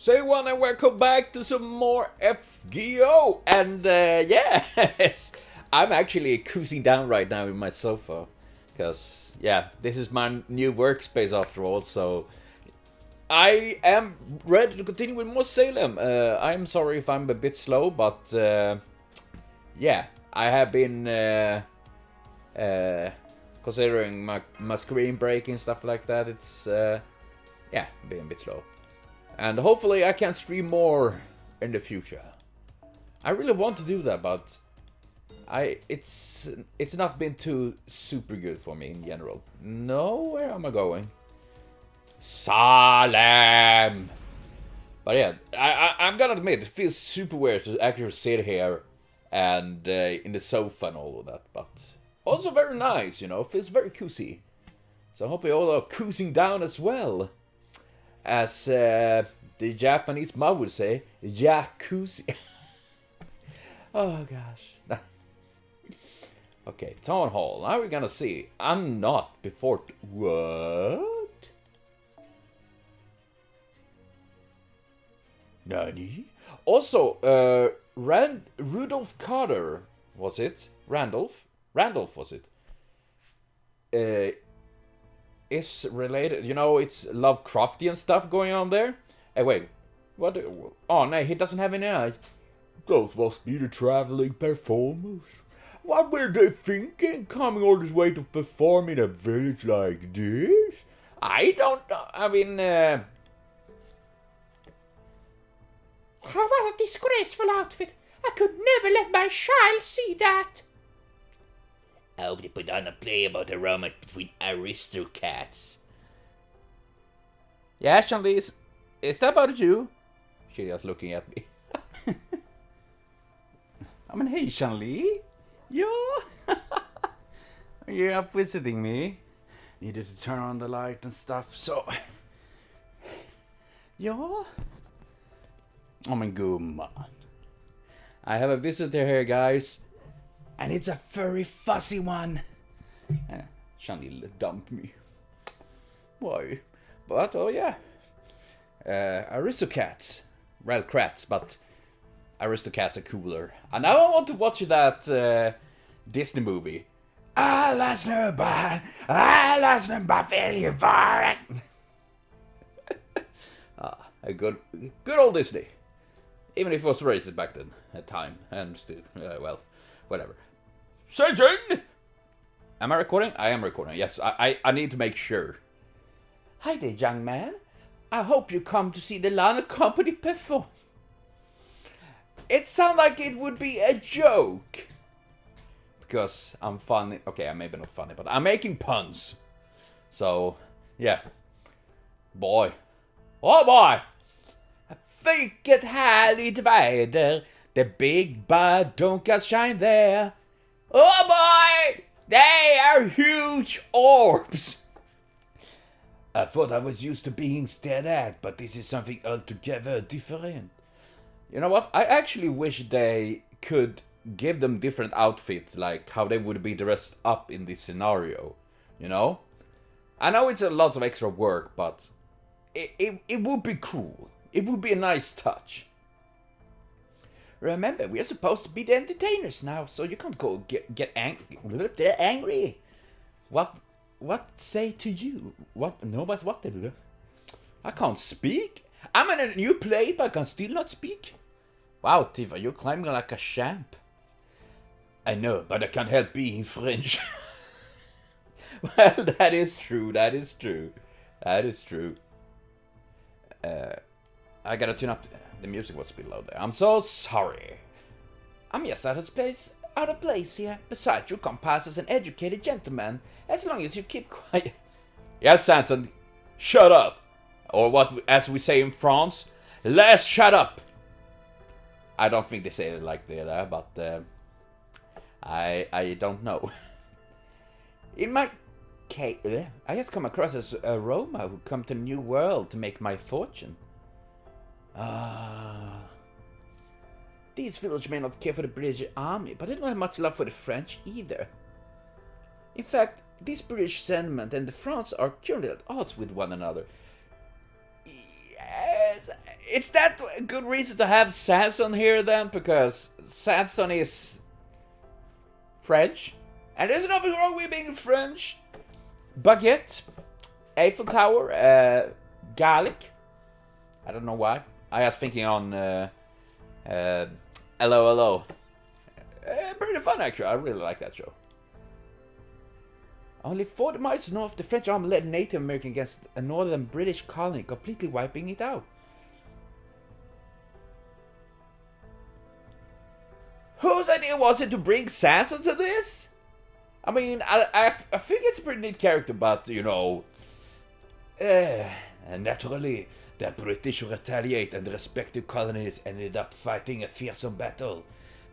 Say one and welcome back to some more FGO. And yes, I'm actually coosing down right now in my sofa. Because, yeah, this is my new workspace after all. So I am ready to continue with more Salem. I'm sorry if I'm a bit slow, but yeah, I have been considering my screen break and stuff like that. It's, yeah, being a bit slow. And hopefully I can stream more in the future. I really want to do that, but it's not been too super good for me in general. No, where am I going? Salem! But yeah, I'm gonna admit, it feels super weird to actually sit here and in the sofa and all of that, but also very nice, you know, feels very cozy. So I hope you all are coozing down as well. As the Japanese mom would say, jacuzzi. Oh gosh. Okay, Town Hall. Now we're gonna see. I'm not before. What? Nani? Also, Rudolph Carter, was it? Randolph was it? Is related, you know, it's Lovecraftian stuff going on there. Hey, wait, what? Oh no, he doesn't have any eyes. Those must be the traveling performers. What were they thinking, coming all this way to perform in a village like this? I don't know. I mean, How about a disgraceful outfit? I could never let my child see that. I hope they put on a play about a romance between aristocrats. yeah, Shanli, is that about you? She's just looking at me. I mean, hey, Shanli. Yeah. You're up visiting me. Needed to turn on the light and stuff, so... Yeah. Oh my gumman. I have a visitor here, guys. And it's a furry, fuzzy one. Shanli dumped me. Why? But, oh yeah. Aristocats. Well, crats, but Aristocats are cooler. And now I want to watch that Disney movie. Alles nur Fäljefahren. A good old Disney. Even if it was racist back then, at time, and still, well, whatever. Satan! Am I recording? I am recording. Yes, I need to make sure. Hi there, young man. I hope you come to see the Lana Company perform. It sounds like it would be a joke. Because I'm funny. Okay, I'm maybe not funny, but I'm making puns. So, yeah. Boy. Oh boy! Vilket härligt väder. The big bad donkas shine there. Oh boy! They are huge orbs! I thought I was used to being stared at, but this is something altogether different. You know what? I actually wish they could give them different outfits, like how they would be dressed up in this scenario. You know? I know it's a lot of extra work, but it would be cool. It would be a nice touch. Remember, we are supposed to be the entertainers now, so you can't go get angry. What say to you? What? No, but what? I can't speak. I'm in a new play, but I can still not speak. Wow, Tifa, you're climbing like a champ. I know, but I can't help being French. Well, that is true. That is true. That is true. I gotta tune up. The music was below there. I'm so sorry. I'm just out of place here. Besides, you come past as an educated gentleman, as long as you keep quiet. Yes, Sanson, shut up. Or what, as we say in France, let's shut up. I don't think they say it like that, but I don't know. In my case, I just come across as a Roma who come to the New World to make my fortune. These villagers may not care for the British army, but they don't have much love for the French either. In fact, this British sentiment and the France are currently at odds with one another. Yes, is that a good reason to have Sanson here then? Because Sanson is French, and there's nothing wrong with being French. Baguette, Eiffel Tower, garlic. I don't know why. I was thinking on LOLO. Pretty fun actually. I really like that show. Only 40 miles north, the French army led Native American against a northern British colony, completely wiping it out. Whose idea was it to bring Sanson to this? I mean, I think it's a pretty neat character, but, you know... naturally, the British retaliate and the respective colonies ended up fighting a fearsome battle.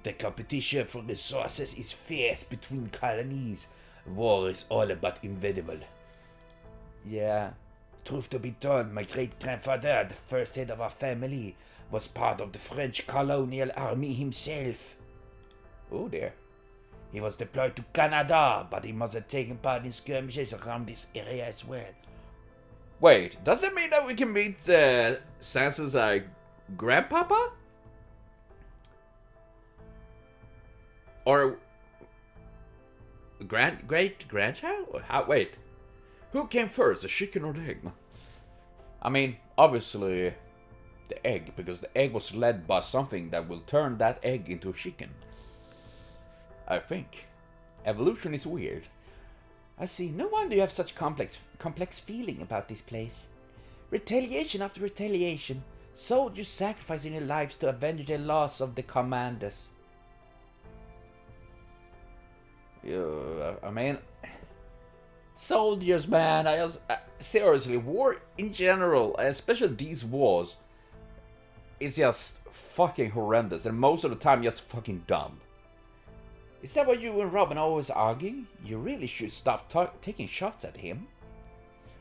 The competition for resources is fierce between colonies. War is all but inevitable. Yeah. Truth to be told, my great-grandfather, the first head of our family, was part of the French colonial army himself. Oh dear. He was deployed to Canada, but he must have taken part in skirmishes around this area as well. Wait, does that mean that we can meet Sanson's grandpapa? Or great-grandchild? Wait. Who came first, the chicken or the egg? I mean, obviously the egg, because the egg was led by something that will turn that egg into a chicken. I think. Evolution is weird. I see. No wonder you have such complex feeling about this place. Retaliation after retaliation. Soldiers sacrificing their lives to avenge the loss of the commanders. I mean, soldiers, man. Seriously, war in general, especially these wars, is just fucking horrendous, and most of the time just fucking dumb. Is that why you and Robin are always arguing? You really should stop taking shots at him.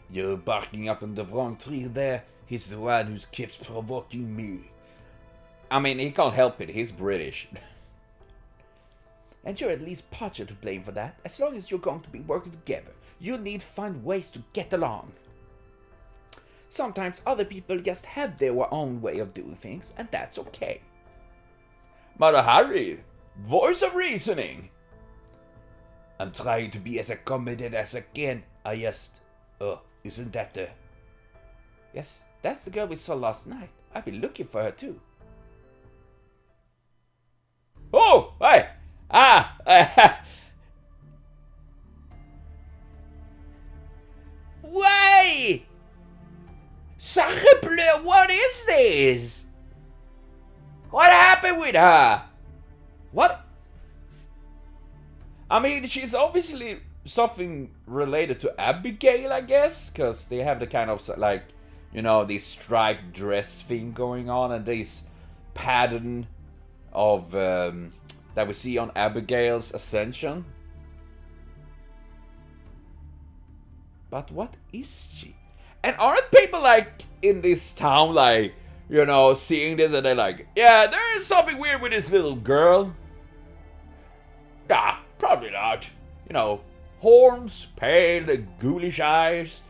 You're barking up in the wrong tree there. He's the one who keeps provoking me. I mean, he can't help it. He's British. And you're at least partial to blame for that. As long as you're going to be working together, you need to find ways to get along. Sometimes other people just have their own way of doing things, and that's okay. Mother Harry, voice of reasoning. I'm trying to be as accommodated as I can. I just... Oh, isn't that the... Yes, that's the girl we saw last night. I've been looking for her too. Oh, hey! Wait! Sacre bleu, what is this? What happened with her? What? I mean, she's obviously something related to Abigail, I guess, because they have the kind of, like, you know, this striped dress thing going on, and this pattern of, that we see on Abigail's ascension. But what is she? And aren't people, like, in this town, like, you know, seeing this and they're like, yeah, there is something weird with this little girl? Nah, probably not. You know, horns, pale, ghoulish eyes.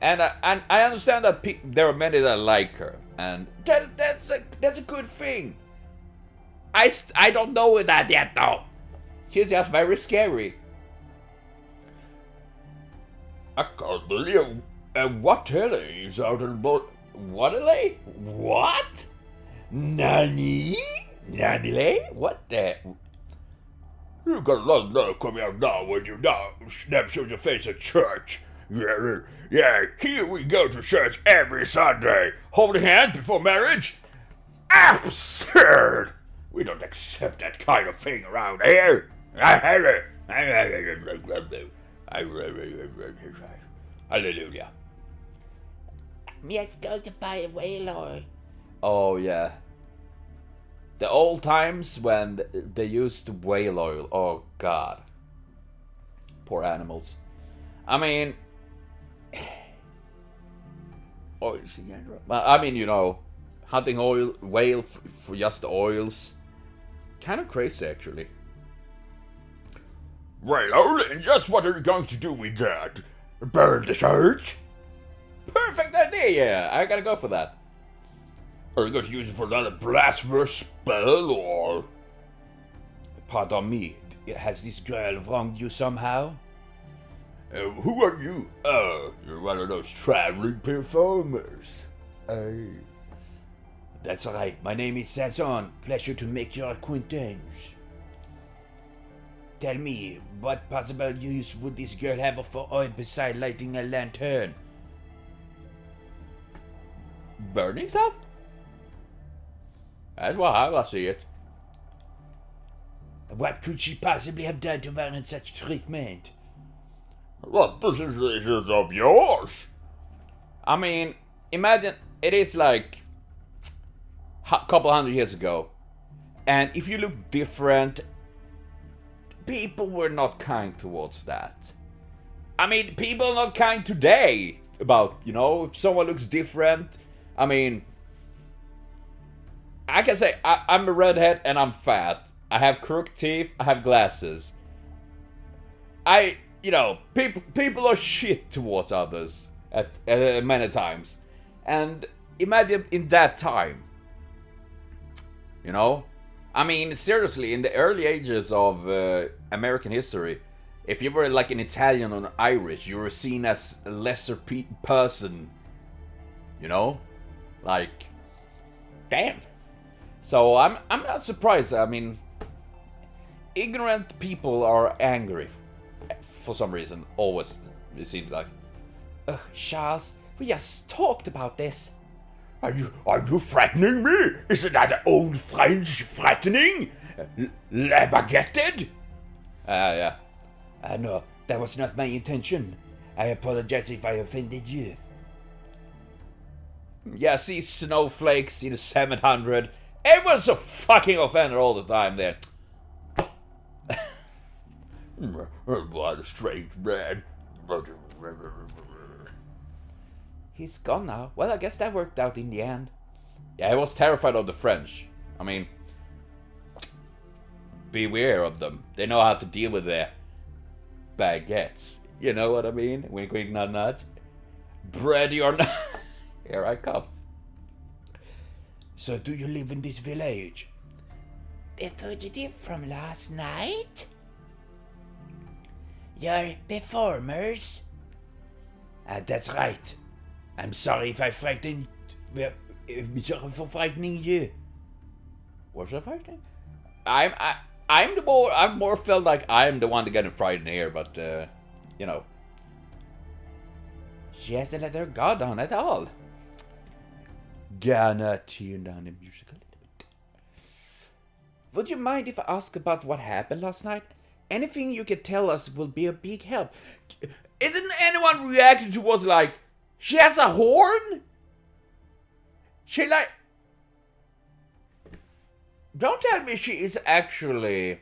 And I understand that there are many that like her. And that's a good thing. I don't know that yet, though. She's just very scary. I can't believe what is out in Waterley? What? Nani? Nanile? What the? You got a lot of love coming out now when you now snap your face at church. Yeah, here we go to church every Sunday. Holding hands before marriage? Absurd! We don't accept that kind of thing around here. Hallelujah. Let's go to buy a whale oil. Oh, yeah. The old times when they used whale oil. Oh, God. Poor animals. I mean... oils in general. I mean, you know, hunting whale for just the oils. It's kind of crazy, actually. Well, and just what are you going to do with that? Burn the church? Perfect idea, yeah. I gotta go for that. Are you going to use it for another blasphemous spell, or? Pardon me, has this girl wronged you somehow? Who are you? You're one of those traveling performers. That's right, my name is Sazon. Pleasure to make your acquaintance. Tell me, what possible use would this girl have for oil besides lighting a lantern? Burning stuff? That's how I see it. What could she possibly have done to warrant such treatment? What position of yours? I mean, imagine it is like a couple hundred years ago, and if you look different, people were not kind towards that. I mean, people are not kind today about, if someone looks different. I mean, I can say I'm a redhead and I'm fat. I have crooked teeth, I have glasses. People are shit towards others at many times. And imagine in that time, I mean, seriously, in the early ages of American history, if you were like an Italian or an Irish, you were seen as a lesser person, like, damn. So I'm not surprised. I mean, ignorant people are angry for some reason. Always, it seems like. Charles, we just talked about this. Are you threatening me? Isn't that an old French threatening? La baguette? Yeah. No, that was not my intention. I apologize if I offended you. Yeah, see snowflakes in 700. Everyone's so fucking offended all the time there. What a strange man. He's gone now. Well, I guess that worked out in the end. Yeah, I was terrified of the French. I mean, beware of them. They know how to deal with their baguettes. You know what I mean? Wink, wink, nudge, nudge. Bready or not. Here I come. So do you live in this village? The fugitive from last night? Your performers? That's right. I'm sorry if I frightened... I'm sorry for frightening you. Was I frightening? I've more felt like I'm the one that getting frightened here, but, She hasn't let her guard down at all. Gonna tune down the music a little bit. Would you mind if I ask about what happened last night? Anything you can tell us will be a big help. Isn't anyone reacting towards, like, she has a horn? She, like... Don't tell me she is actually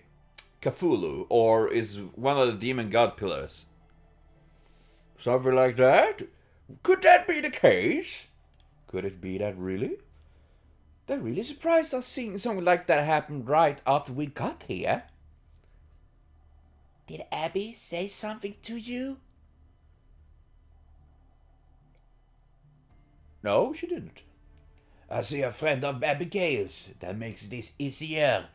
Cthulhu, or is one of the demon god pillars. Something like that? Could that be the case? Could it be that really? That really surprised us seeing something like that happen right after we got here. Did Abby say something to you? No, she didn't. I see a friend of Abigail's. That makes this easier.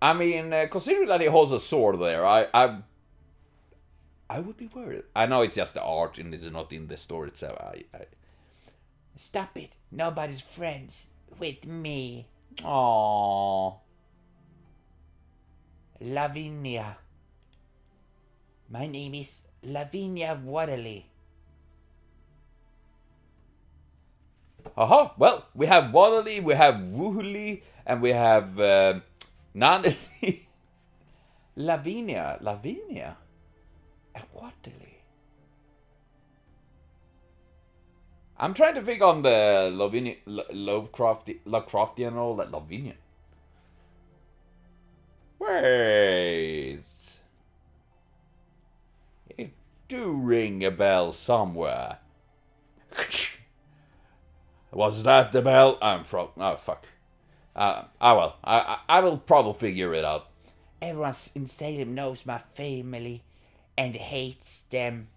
I mean, considering that he holds a sword there, I would be worried. I know it's just the art and it's not in the story itself. Stop it. Nobody's friends with me. Aww. Lavinia. My name is Lavinia Waterley. Well, we have Waterley, we have Woohooly, and we have Nanely. Lavinia. And Waterley. I'm trying to think on the Lovecraftian and all that. Lavinia. Wait. It do ring a bell somewhere. Was that the bell? Oh, fuck. Well. I will probably figure it out. Everyone in Salem knows my family and hates them.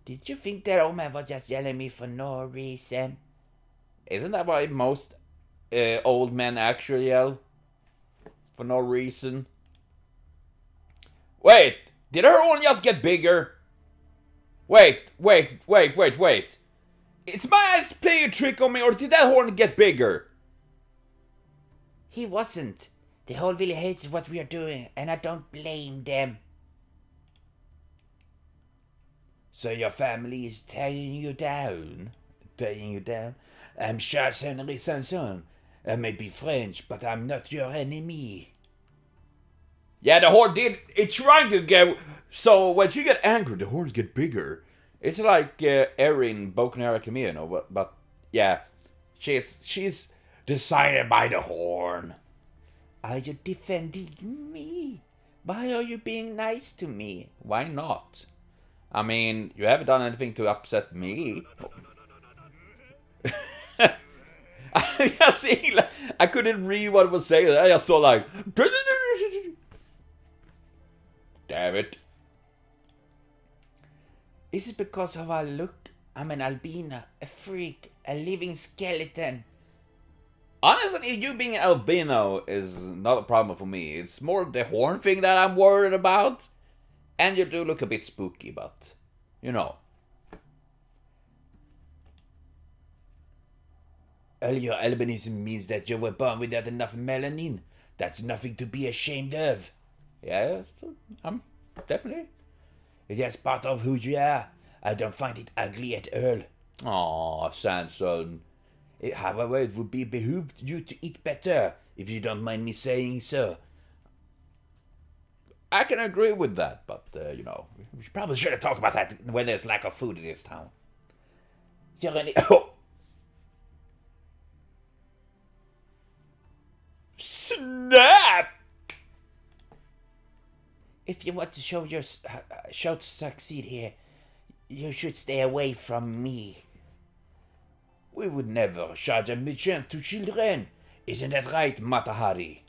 Did you think that old man was just yelling at me for no reason? Isn't that why most old men actually yell? For no reason. Wait! Did her horn just get bigger? Wait. It's my eyes playing a trick on me, or did that horn get bigger? He wasn't. The whole village hates what we are doing, and I don't blame them. So your family is tearing you down? Tearing you down? I'm Charles Henry Sanson. I may be French, but I'm not your enemy. Yeah, the horn did. It's trying to go. So when she get angry, the horns get bigger. It's like Erin Bokenera Camino, but yeah, she's decided by the horn. Are you defending me? Why are you being nice to me? Why not? I mean, you haven't done anything to upset me. I couldn't read what it was saying. I just saw like, damn it. Is it because of our look? I'm an albino, a freak, a living skeleton. Honestly, you being an albino is not a problem for me. It's more the horn thing that I'm worried about. And you do look a bit spooky, but, you know. Your albinism means that you were born without enough melanin. That's nothing to be ashamed of. Yeah, I'm definitely. That's part of who you are. I don't find it ugly at all. Aw, Sanson. However, it would be behooved you to eat better, if you don't mind me saying so. I can agree with that, but, you know, we probably shouldn't talk about that when there's lack of food in this town. You're an... Oh. Snap! If you want to show to succeed here, you should stay away from me. We would never charge a mission to children. Isn't that right, Matahari?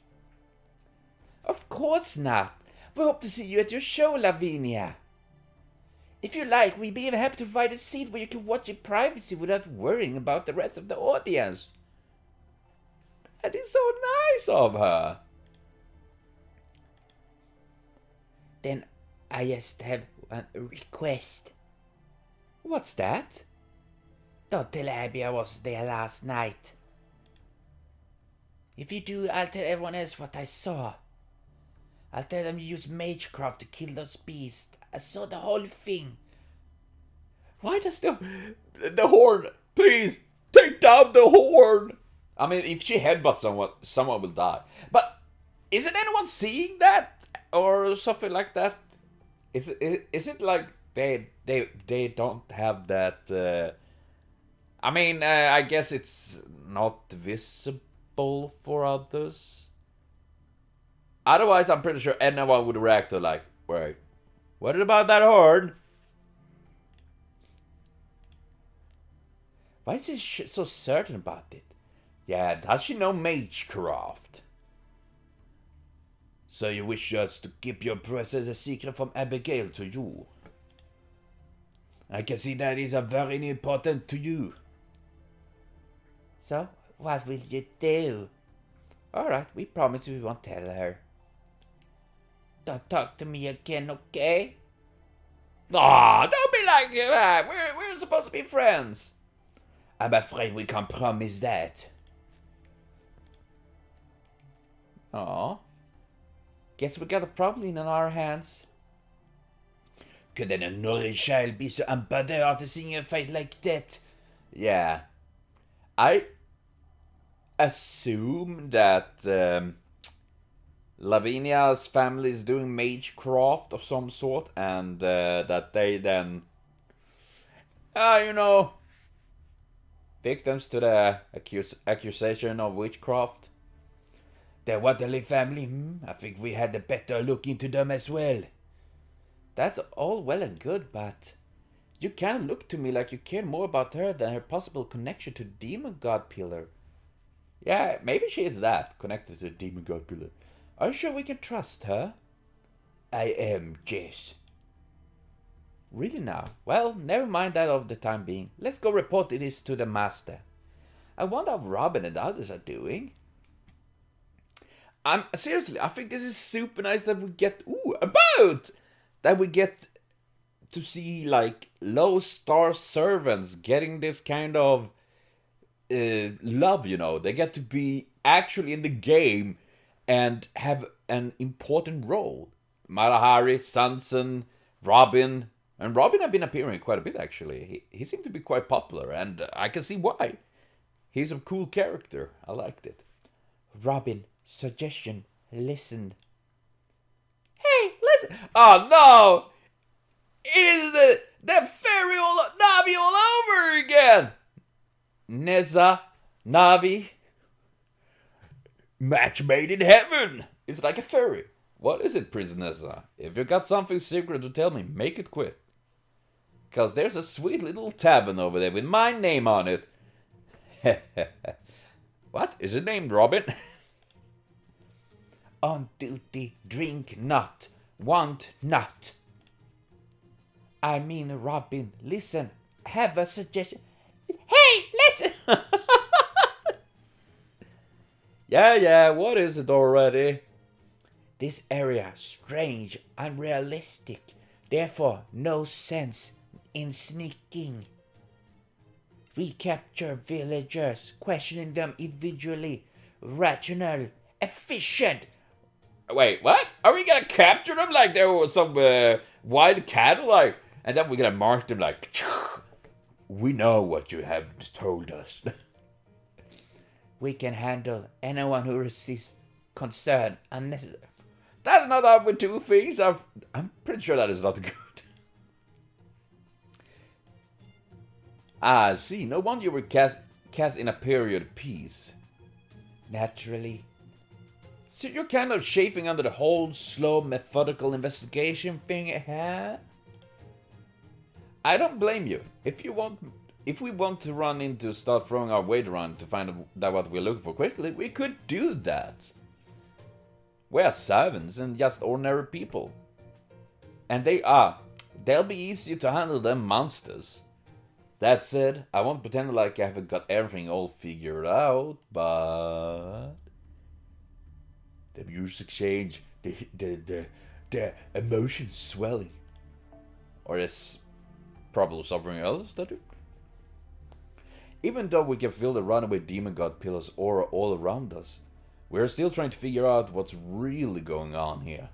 Of course not. We hope to see you at your show, Lavinia. If you like, we'd be even happy to provide a seat where you can watch in privacy without worrying about the rest of the audience. That is so nice of her. Then I just have one request. What's that? Don't tell Abby I was there last night. If you do, I'll tell everyone else what I saw. I'll tell them you used Magecraft to kill those beasts. I saw the whole thing. Why does the horn? Please take down the horn. I mean, if she headbutts someone will die. But isn't anyone seeing that or something like that? Is it like they don't have that? I mean, I guess it's not visible for others. Otherwise, I'm pretty sure anyone would react to like, wait, what about that horn? Why is she so certain about it? Yeah, does she know Magecraft? So you wish us to keep your presence a secret from Abigail to you? I can see that is very important to you. So, what will you do? Alright, we promise we won't tell her. Don't talk to me again, okay? Aw, don't be like that. We're supposed to be friends. I'm afraid we can't promise that. Aw. Guess we got a problem on our hands. Could an unnourishing child be so unbothered after seeing a fight like that? Yeah. I assume that Lavinia's family is doing Magecraft of some sort, and that they then, you know, victims to the accusation of witchcraft. The Waterley family, I think we had a better look into them as well. That's all well and good, but you kind of look to me like you care more about her than her possible connection to Demon God Pillar. Yeah, maybe she is that, connected to Demon God Pillar. Are you sure we can trust her? I am, Jess. Really now? Well, never mind that of the time being. Let's go report this to the master. I wonder how Robin and others are doing. Seriously, I think this is super nice that we get that we get to see like low star servants getting this kind of love, you know. They get to be actually in the game and have an important role. Marahari, Sanson, Robin, and Robin have been appearing quite a bit actually. He seemed to be quite popular, and I can see why. He's a cool character. I liked it. Robin, suggestion, listen. Hey, listen! Oh no! It is the fairy Navi all over again. Neza, Navi. Match made in heaven. It's like a fairy. What is it, Princess? If you got something secret to tell me, make it quick. Cause there's a sweet little tavern over there with my name on it. What? Is it named Robin? On duty, drink not, want not. I mean, Robin, listen, have a suggestion. Hey, listen! Yeah, what is it already? This area, strange, unrealistic, therefore no sense in sneaking. We capture villagers, questioning them individually, rational, efficient. Wait, what? Are we gonna capture them like they were some wild cattle, like, and then we're gonna mark them like, we know what you have told us. We can handle anyone who resists concern unnecessary. That's not up with two things. I'm pretty sure that is not good. Ah, see, no wonder you were cast in a period piece. Naturally. So you're kind of chafing under the whole slow, methodical investigation thing, huh? I don't blame you. If we want to run into start throwing our weight around to find out what we're looking for quickly, we could do that. We are servants and just ordinary people. And they'll be easier to handle than monsters. That said, I won't pretend like I haven't got everything all figured out, but the music change, the emotions swelling. Or is probably something else that do? Even though we can feel the runaway demon god pillar's aura all around us, we're still trying to figure out what's really going on here.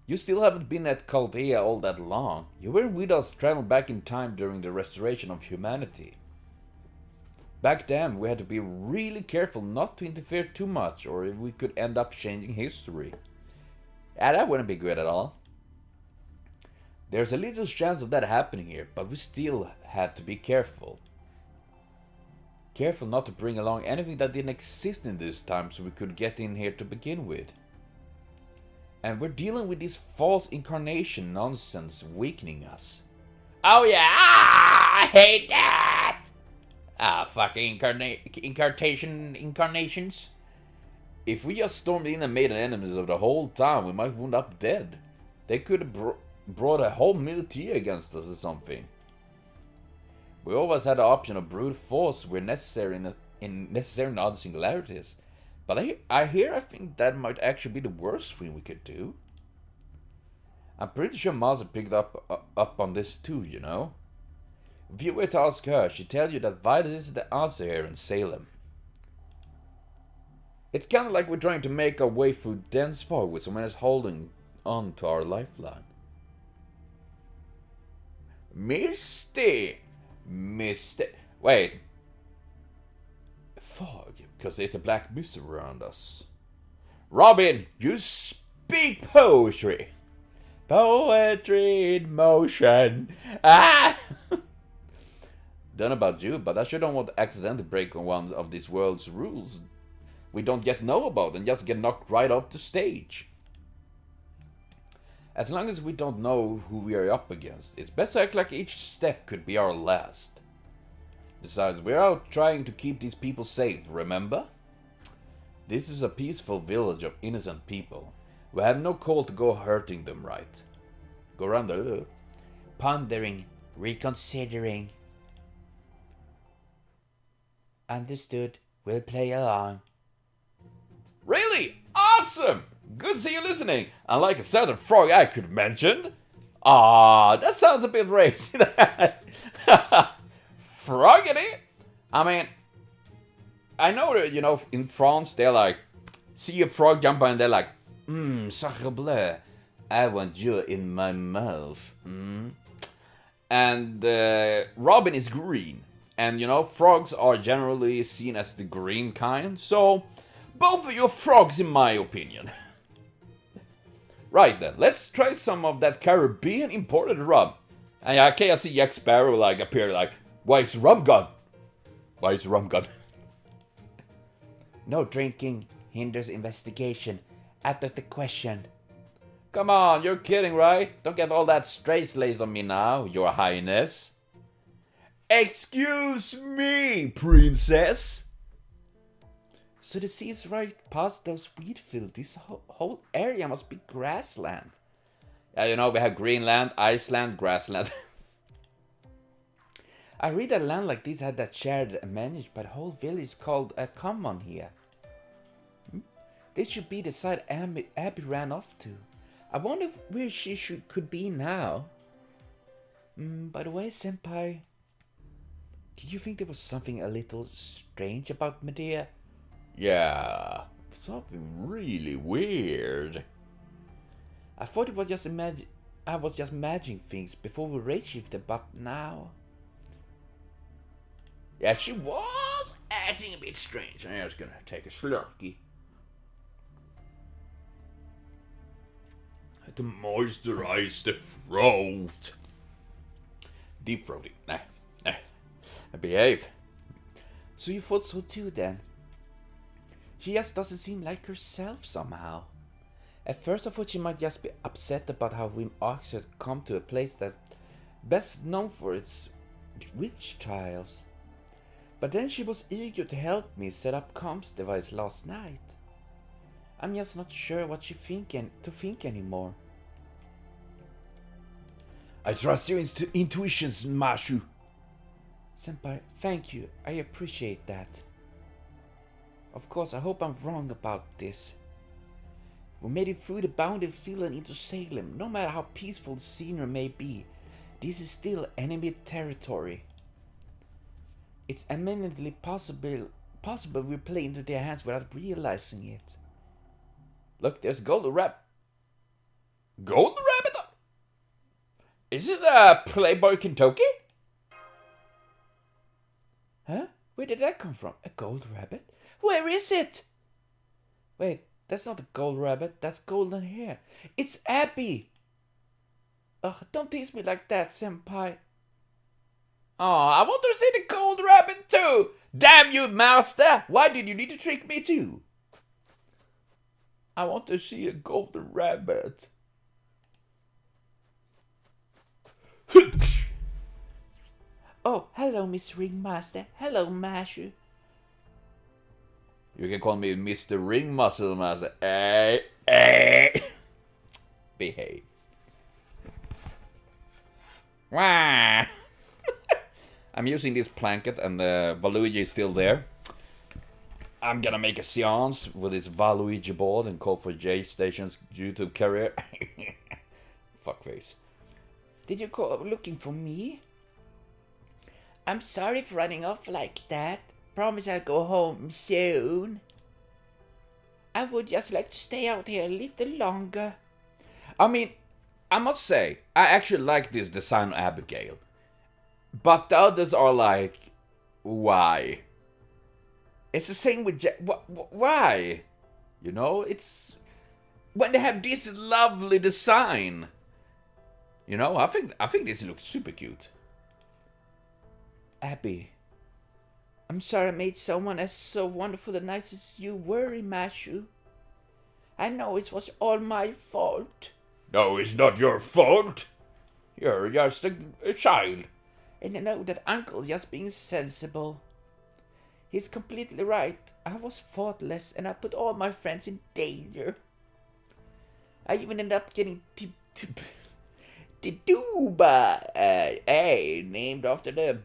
You still haven't been at Chaldea all that long. You weren't with us traveling back in time during the restoration of humanity. Back then, we had to be really careful not to interfere too much, or we could end up changing history. Yeah, that wouldn't be good at all. There's a little chance of that happening here, but we still had to be careful. Careful not to bring along anything that didn't exist in this time so we could get in here to begin with. And we're dealing with this false incarnation nonsense weakening us. Oh yeah, I hate that! Fucking incarnations. If we just stormed in and made enemies of the whole town, we might wound up dead. They could have brought a whole military against us or something. We always had the option of brute force where necessary in other singularities. But I think that might actually be the worst thing we could do. I'm pretty sure Maza picked up on this too, you know. If you were to ask her, she'd tell you that Vitus is the answer here in Salem. It's kind of like we're trying to make our way through dense fog with someone else holding on to our lifeline. Misty! Wait. Fog, because there's a black mist around us. Robin, you speak poetry. Poetry in motion. Ah! Don't know about you, but I sure don't want to accidentally break one of this world's rules we don't yet know about and just get knocked right off the stage. As long as we don't know who we are up against, it's best to act like each step could be our last. Besides, we're out trying to keep these people safe, remember? This is a peaceful village of innocent people. We have no call to go hurting them, right? Go around there. Pondering, reconsidering. Understood. We'll play along. Really? Awesome! Good to see you listening. Unlike a certain frog I could mention. Ah, that sounds a bit racy. Froggity? I mean, I know that, you know, in France, they're like, see a frog jump by and they're like, sacre bleu, I want you in my mouth. And Robin is green. And, you know, frogs are generally seen as the green kind. So, both of you are frogs in my opinion. Right then, let's try some of that Caribbean imported rum. And yeah, okay, I see Jack Sparrow like appear like, why is rum gone? Why is rum gone? No drinking hinders investigation. Out of the question. Come on, you're kidding, right? Don't get all that straight-laced on me now, your highness. Excuse me, princess. So the sea's right past those wheat fields. This whole area must be grassland. Yeah, you know, we have Greenland, Iceland, grassland. I read that land like this had that shared and managed by the whole village called a common here. This should be the side Abby ran off to. I wonder where she could be now. By the way, Senpai, did you think there was something a little strange about Medea? Yeah, something really weird. I thought it was just I was just imagining things before we rage shifted, but now. Yeah, she was acting a bit strange. I was gonna take a slurpee. To moisturize the throat. Deep throating. Nah. Behave. So you thought so too then? She just doesn't seem like herself somehow. At first I thought she might just be upset about how we asked her to come to a place that best known for its witch trials. But then she was eager to help me set up comms device last night. I'm just not sure what she think anymore. I trust your intuitions, Mashu. Senpai, thank you. I appreciate that. Of course, I hope I'm wrong about this. We made it through the boundary field and into Salem. No matter how peaceful the scenery may be, this is still enemy territory. It's eminently possible we play into their hands without realizing it. Look, there's Golden Rabbit. Golden Rabbit? Is it a Playboy Kentucky? Huh? Where did that come from? A gold rabbit? Where is it? Wait, that's not a gold rabbit. That's golden hair. It's Abby. Ugh, don't tease me like that, Senpai. Aw, I want to see the gold rabbit too! Damn you, master! Why did you need to trick me too? I want to see a golden rabbit. Oh, hello, Miss Ringmaster. Hello, Mashu. You can call me Mr. Ring Muscle Master. Hey. Behave. Wah! I'm using this blanket and the Valuigi is still there. I'm gonna make a seance with this Valuigi board and call for J Station's YouTube career. Fuckface. Did you call looking for me? I'm sorry for running off like that. Promise I'll go home soon. I would just like to stay out here a little longer. I mean, I must say, I actually like this design of Abigail. But the others are like, why? It's the same with why? You know, it's when they have this lovely design. You know, I think this looks super cute. Abby, I'm sorry I made someone as so wonderful and nice as you worry, Mashu. I know it was all my fault. No, it's not your fault. You're just a child. And I know that Uncle's just being sensible. He's completely right. I was thoughtless and I put all my friends in danger. I even ended up getting Tiduba, named after the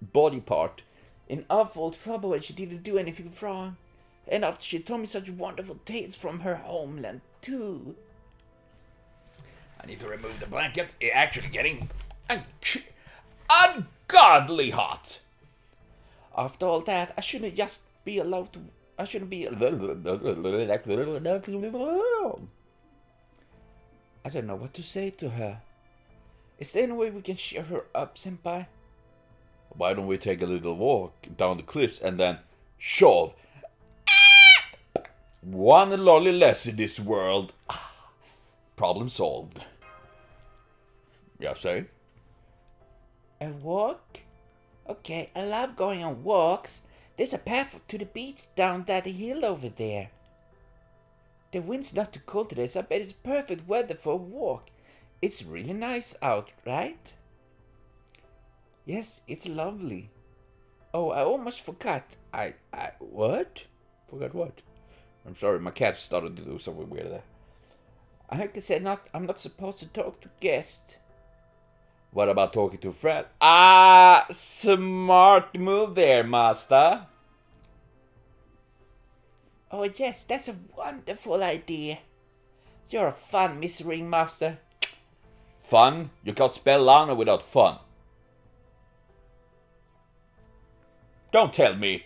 body part in awful trouble when she didn't do anything wrong. And after she told me such wonderful tales from her homeland, too. I need to remove the blanket. It's actually getting ungodly hot. After all that, I shouldn't just be allowed to... I shouldn't be... I don't know what to say to her. Is there any way we can cheer her up, senpai? Why don't we take a little walk down the cliffs and then shove one lolly less in this world? Problem solved. Yeah, say? A walk? Okay, I love going on walks. There's a path to the beach down that hill over there. The wind's not too cold today, so I bet it's perfect weather for a walk. It's really nice out, right? Yes, it's lovely. Oh, I almost forgot. What? Forgot what? I'm sorry, my cat started to do something weird there. Like I said, I'm not supposed to talk to guests. What about talking to a friend? Ah, smart move there, master. Oh yes, that's a wonderful idea. You're a fun, Miss Ringmaster. Fun? You can't spell Lana without fun. Don't tell me.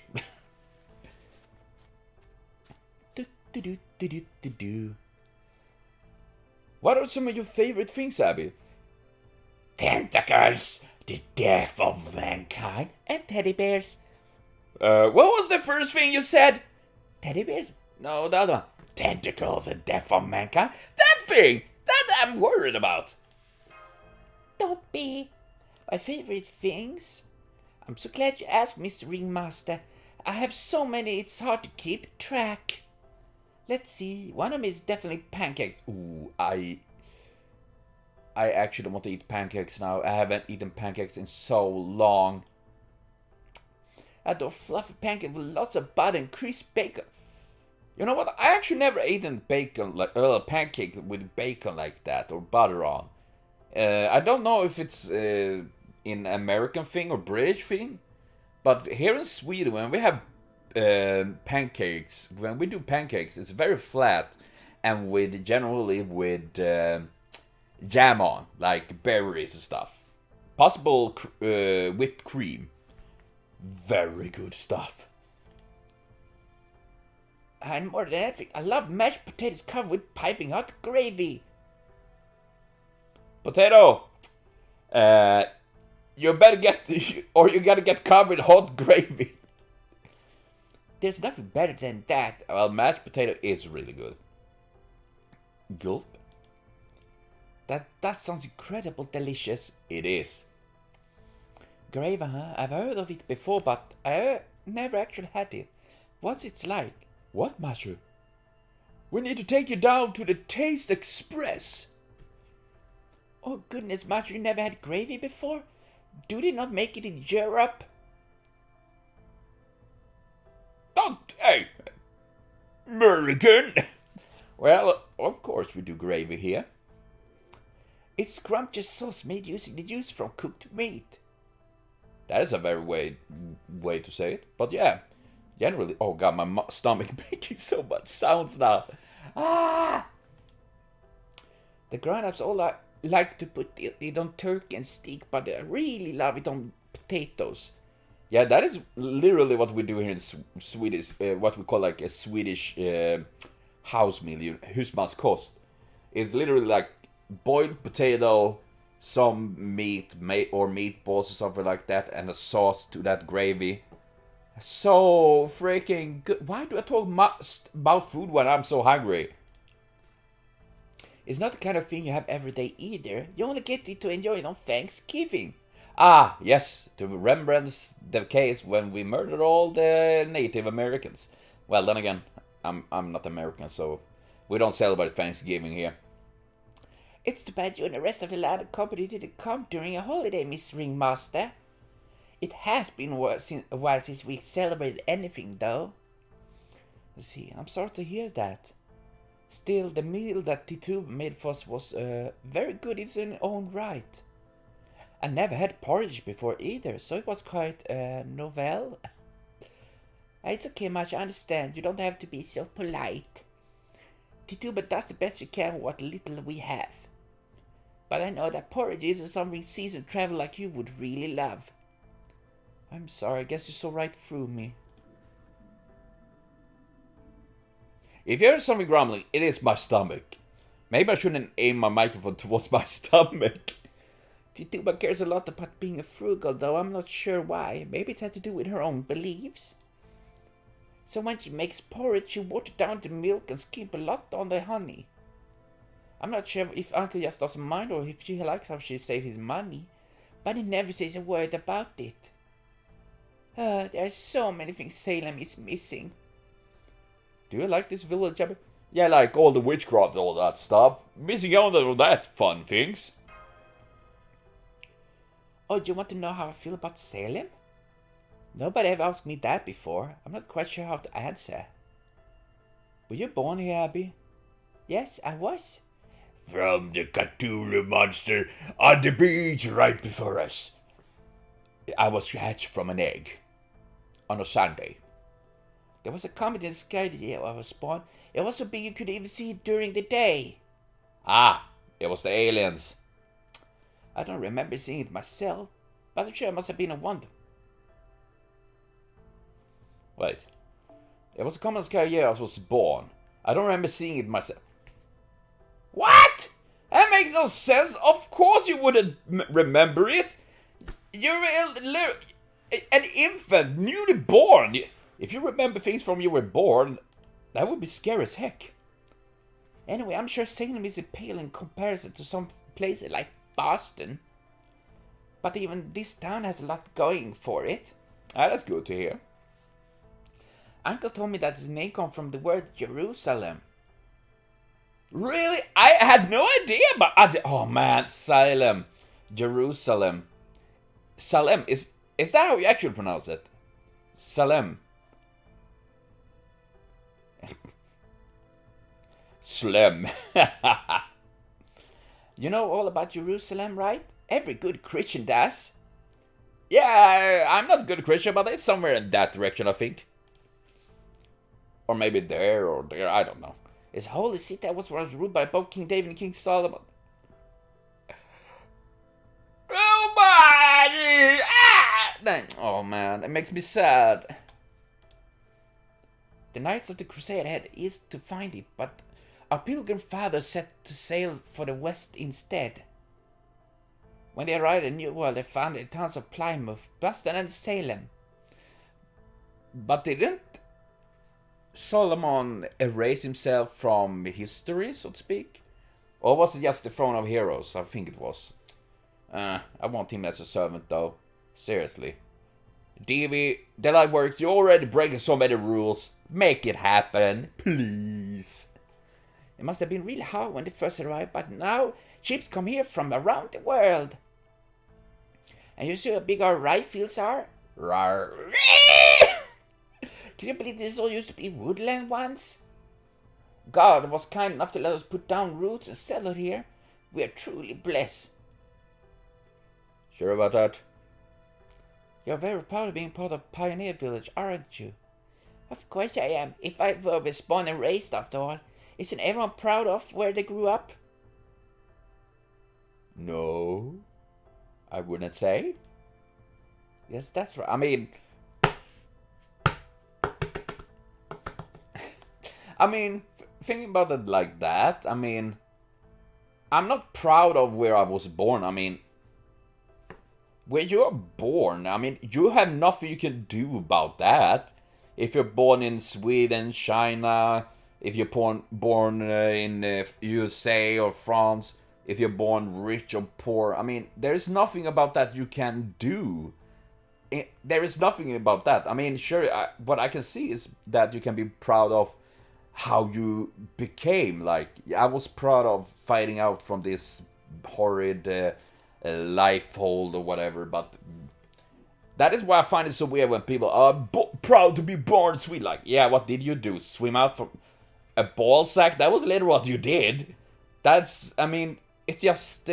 What are some of your favorite things, Abby? Tentacles, the death of mankind. And teddy bears. What was the first thing you said? Teddy bears? No, the other one. Tentacles, the death of mankind. That thing! That I'm worried about. Don't be. My favorite things? I'm so glad you asked, Mr. Ringmaster. I have so many, it's hard to keep track. Let's see, one of them is definitely pancakes. Ooh, I actually want to eat pancakes now. I haven't eaten pancakes in so long. I adore fluffy pancakes with lots of butter and crisp bacon. You know what? I actually never eaten bacon like pancake with bacon like that or butter on. I don't know if it's an American thing or British thing, but here in Sweden when we have pancakes, when we do pancakes, it's very flat and generally with jam on, like berries and stuff. Possible whipped cream. Very good stuff. And more than anything, I love mashed potatoes covered with piping hot gravy. Potato, you better get, or you gotta get covered in hot gravy. There's nothing better than that. Well, mashed potato is really good. Gulp. That sounds incredible delicious. It is. Gravy, huh? I've heard of it before, but I never actually had it. What's it like? What, Master? We need to take you down to the Taste Express. Oh goodness, Master, you never had gravy before? Do they not make it in Europe? Don't, hey, American. Well, of course we do gravy here. It's scrumptious sauce made using the juice from cooked meat. That is a very way to say it, but yeah. Generally, oh god, my stomach making so much sounds now. Ah! The grown-ups all like to put it on turkey and steak, but they really love it on potatoes. Yeah, that is literally what we do here in Swedish, what we call like a Swedish house meal, husmanskost. It's literally like boiled potato, some meat or meatballs or something like that, and a sauce to that gravy. So freaking good. Why do I talk about food when I'm so hungry? It's not the kind of thing you have every day either. You only get it to enjoy it on Thanksgiving. Ah, yes, to remembrance the case when we murdered all the Native Americans. Well, then again, I'm not American, so we don't celebrate Thanksgiving here. It's too bad you and the rest of the Lanok company didn't come during a holiday, Miss Ringmaster. It has been a while since we celebrated anything, though. Let's see, I'm sorry to hear that. Still, the meal that T2 made for us was very good in its own right. I never had porridge before either, so it was quite novel. It's okay, Marge, I understand. You don't have to be so polite. Tituba does the best she can with what little we have. But I know that porridge isn't something seasoned travel like you would really love. I'm sorry, I guess you saw right through me. If you hear something grumbling, it is my stomach. Maybe I shouldn't aim my microphone towards my stomach. Tituba cares a lot about being a frugal, though I'm not sure why. Maybe it has to do with her own beliefs. So when she makes porridge, she waters down the milk and skimp a lot on the honey. I'm not sure if Uncle just doesn't mind or if she likes how she saves his money, but he never says a word about it. There are so many things Salem is missing. Do you like this village, Abby? Yeah, like all the witchcraft and all that stuff. Missing out on all that fun things. Oh, do you want to know how I feel about Salem? Nobody ever asked me that before. I'm not quite sure how to answer. Were you born here, Abby? Yes, I was. From the Cthulhu monster on the beach right before us. I was hatched from an egg. On a Sunday. There was a comet in the sky the year I was born. It was so big you could even see it during the day. Ah, it was the aliens. I don't remember seeing it myself, but I'm sure it must have been a wonder. Wait. It was a common sky year I was born. I don't remember seeing it myself. What? That makes no sense. Of course you wouldn't remember it. You're an infant, newly born. If you remember things from you were born, that would be scary as heck. Anyway, I'm sure Salem is a pale in comparison to some places like Boston. But even this town has a lot going for it. Ah, that's good to hear. Uncle told me that his name comes from the word Jerusalem. Really? I had no idea about... Oh man, Salem. Jerusalem. Salem, is that how you actually pronounce it? Salem. Slem. You know all about Jerusalem, right? Every good Christian does. Yeah, I'm not a good Christian, but it's somewhere in that direction, I think. Or maybe there or there, I don't know. It's holy city that was ruled by both King David and King Solomon. Oh my! Ah! Oh man, it makes me sad. The Knights of the Crusade headed east to find it, but our pilgrim fathers set to sail for the west instead. When they arrived in the New World, they found the towns of Plymouth, Boston, and Salem. But didn't Solomon erase himself from history, so to speak? Or was it just the throne of heroes? I think it was. I want him as a servant, though. Seriously. DV, the light works. You're already breaking so many rules. Make it happen, please. It must have been really hard when they first arrived, but now ships come here from around the world. And you see how big our rye fields are? Rawr. Can you believe this all used to be woodland once? God was kind enough to let us put down roots and settle here. We are truly blessed. Sure about that? You're very proud of being part of Pioneer Village, aren't you? Of course I am. If I were born and raised after all. Isn't everyone proud of where they grew up? No, I wouldn't say. Yes, that's right. I mean, thinking about it like that, I mean, I'm not proud of where I was born. I mean, where you're born, I mean, you have nothing you can do about that. If you're born in Sweden, China, if you're born in USA or France, if you're born rich or poor, I mean, there's nothing about that you can do. There is nothing about that. I mean, sure, what I can see is that you can be proud of how you became. Like, I was proud of fighting out from this horrid life hold or whatever, but that is why I find it so weird when people are proud to be born sweet. Like, yeah, what did you do? Swim out from a ball sack? That was literally what you did. That's, I mean, it's just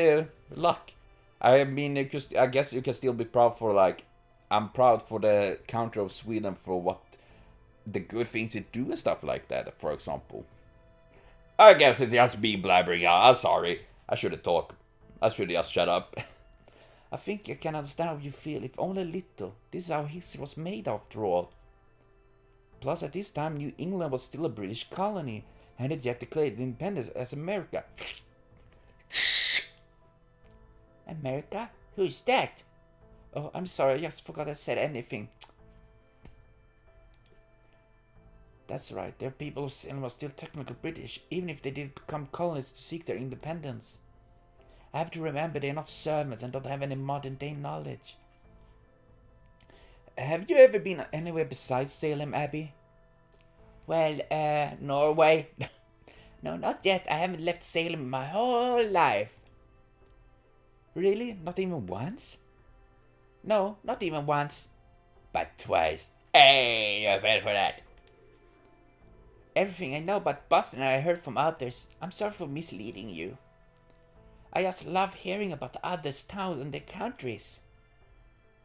luck. I mean, I guess you can still be proud for, like, I'm proud for the country of Sweden for what the good things you do and stuff like that, for example. I guess it's just me blabbering out. I'm sorry. I should have talked. I should have just shut up. I think I can understand how you feel, if only a little. This is how history was made, after all. Plus, at this time, New England was still a British colony, and had yet declared independence as America. America? Who is that? Oh, I'm sorry, I just forgot I said anything. That's right, their people of Salem were still technically British, even if they did become colonists to seek their independence. I have to remember they're not servants and don't have any modern day knowledge. Have you ever been anywhere besides Salem, Abby? Well, Norway. No, not yet. I haven't left Salem my whole life. Really? Not even once? No, not even once. But twice. Hey, you fell for that. Everything I know about Boston I heard from others. I'm sorry for misleading you. I just love hearing about others' towns and their countries.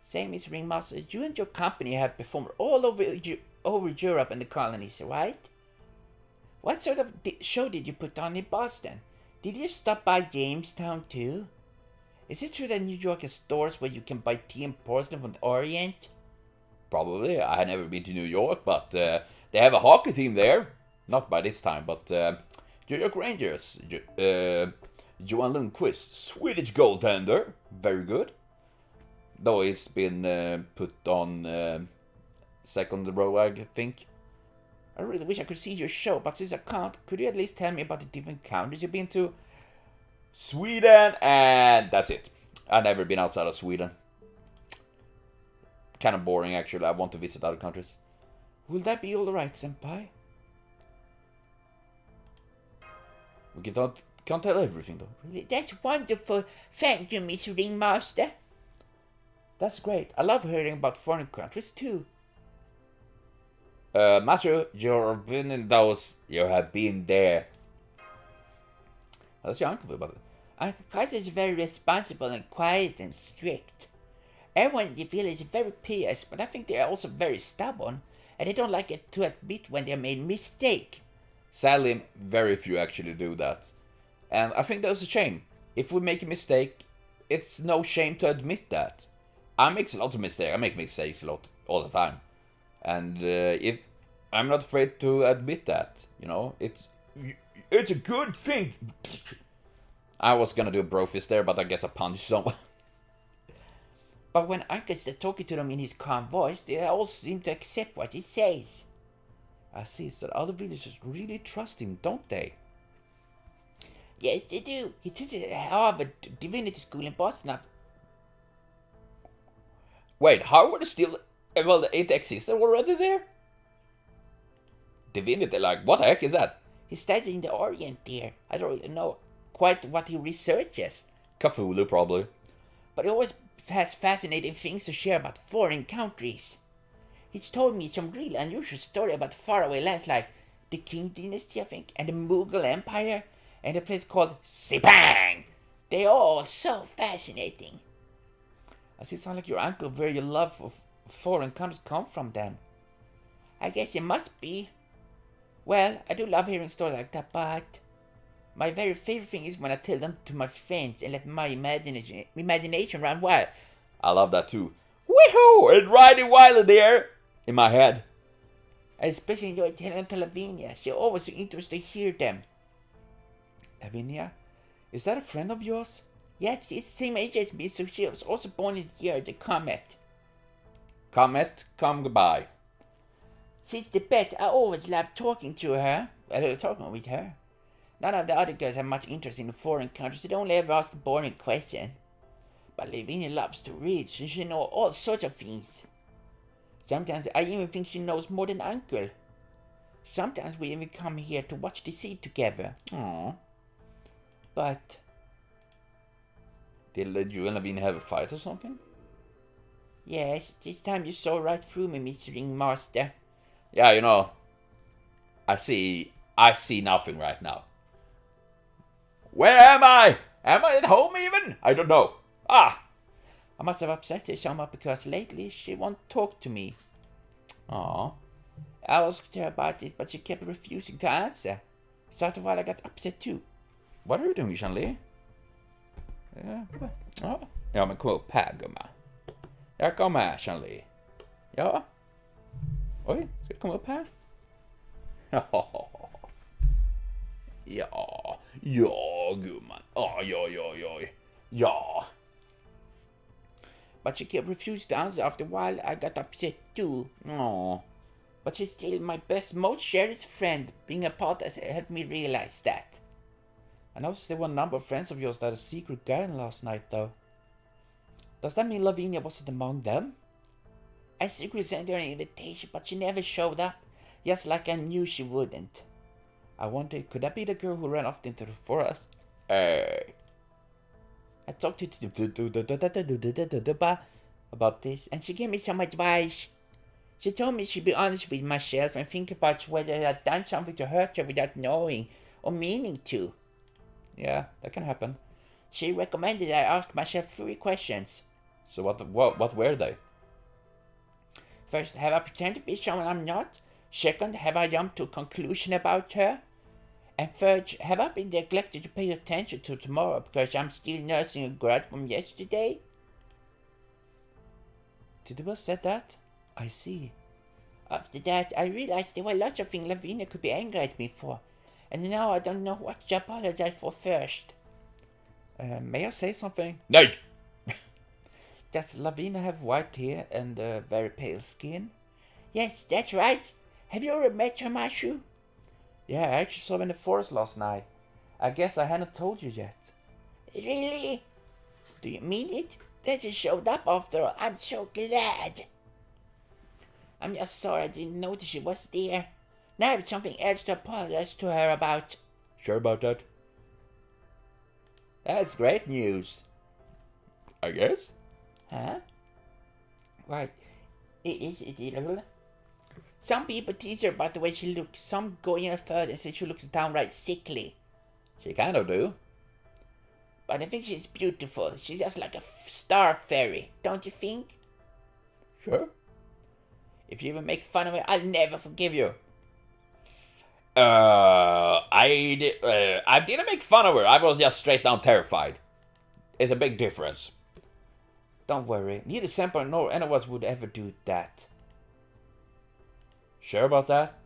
Same as Ringmaster, you and your company have performed all over Europe and the colonies, right? What sort of show did you put on in Boston? Did you stop by Jamestown too? Is it true that New York has stores where you can buy tea and porcelain from the Orient? Probably. I had never been to New York, but they have a hockey team there. Not by this time, but New York Rangers. Johan Lundqvist, Swedish goaltender. Very good. Though he's been put on second row, I think. I really wish I could see your show, but since I can't, could you at least tell me about the different countries you've been to? Sweden, and that's it. I've never been outside of Sweden. Kind of boring, actually. I want to visit other countries. Will that be alright, senpai? We can't tell everything, though. Really? That's wonderful. Thank you, Miss Ringmaster. That's great. I love hearing about foreign countries, too. Matthew, you've been in those. You have been there. How's your uncle about it? Uncle Carter is very responsible and quiet and strict. Everyone in the village is very pious, but I think they are also very stubborn, and they don't like it to admit when they made a mistake. Sadly, very few actually do that. And I think that's a shame. If we make a mistake, it's no shame to admit that. I make lots of mistakes. I make mistakes a lot, all the time. And if I'm not afraid to admit that, you know, it's a good thing. I was gonna do a bro fist there, but I guess I punched someone. But when Uncle starts talking to them in his calm voice, they all seem to accept what he says. I see, so other villagers really trust him, don't they? Yes, they do. He teaches at Harvard Divinity School in Boston. Wait, Harvard is still... Well, it existed already there? Divinity, like, what the heck is that? He studies in the Orient there. I don't really know quite what he researches. Cthulhu, probably. But he always has fascinating things to share about foreign countries. He's told me some really unusual story about faraway lands like the Qing Dynasty, I think, and the Mughal Empire, and a place called Sepang. They're all so fascinating. I see, it sounds like your uncle, where your love of foreign countries come from then. I guess it must be. Well, I do love hearing stories like that, but my very favorite thing is when I tell them to my friends and let my imagination run wild. I love that too. Woohoo! And riding wild there in my head. I especially enjoy telling them to Lavinia. She's always so interested to hear them. Lavinia? Is that a friend of yours? Yes, she's the same age as me, so she was also born in the year of the comet. Comet, come goodbye. She's the best. I always love talking to her. Talking with her. None of the other girls have much interest in foreign countries. They only ever ask boring questions. But Lavinia loves to read, so she knows all sorts of things. Sometimes I even think she knows more than Uncle. Sometimes we even come here to watch the sea together. Aww. But... Did you and Lavinia have a fight or something? Yes, this time you saw right through me, Mr. Ringmaster. Yeah, you know, I see nothing right now. Where am I? Am I at home even? I don't know. I must have upset her somewhat because lately she won't talk to me. Aww. I asked her about it, but she kept refusing to answer. So after a while I got upset too. What are du doing, Jean-Lee? Ja. Ja, men kom upp här, gumma. Jag kommer här, Jean-Lee. Ja. Oj, ska du komma upp här? Ja. Ja. Ja, gumman. Oj, oj, oj, oj. Ja. But she kept refusing to answer. After a while I got upset too. Aw. But she's still my best, most cherished friend. Being apart has helped me realize that. I noticed there were a number of friends of yours that had a secret garden last night, though. Does that mean Lavinia wasn't among them? I secretly sent her an invitation, but she never showed up. Just like I knew she wouldn't. I wonder, could that be the girl who ran off into the forest? I talked to about this, and she gave me some advice. She told me she'd be honest with myself and think about whether I had done something to hurt her without knowing or meaning to. Yeah, that can happen. She recommended I ask myself 3 questions. So what were they? First, have I pretended to be someone I'm not? Second, have I jumped to a conclusion about her? And third, have I been neglected to pay attention to tomorrow because I'm still nursing a grudge from yesterday? Did you said that? I see. After that, I realized there were lots of things Lavinia could be angry at me for. And now I don't know what to apologize for first. May I say something? No! Does Lavinia have white hair and very pale skin? Yes, that's right. Have you ever met her, Mashu? Yeah, I actually saw her in the forest last night. I guess I hadn't told you yet. Really? Do you mean it? That she showed up after all. I'm so glad. I'm just sorry I didn't notice she was there. Now I have something else to apologize to her about. Sure about that? That's great news. I guess. Huh? Right. It is. Some people tease her about the way she looks. Some go even further and say she looks downright sickly. She kind of do. But I think she's beautiful. She's just like a star fairy, don't you think? Sure. If you even make fun of her, I'll never forgive you. I didn't make fun of her. I was just straight down terrified. It's a big difference. Don't worry. Neither Senpai nor any of us would ever do that. Sure about that?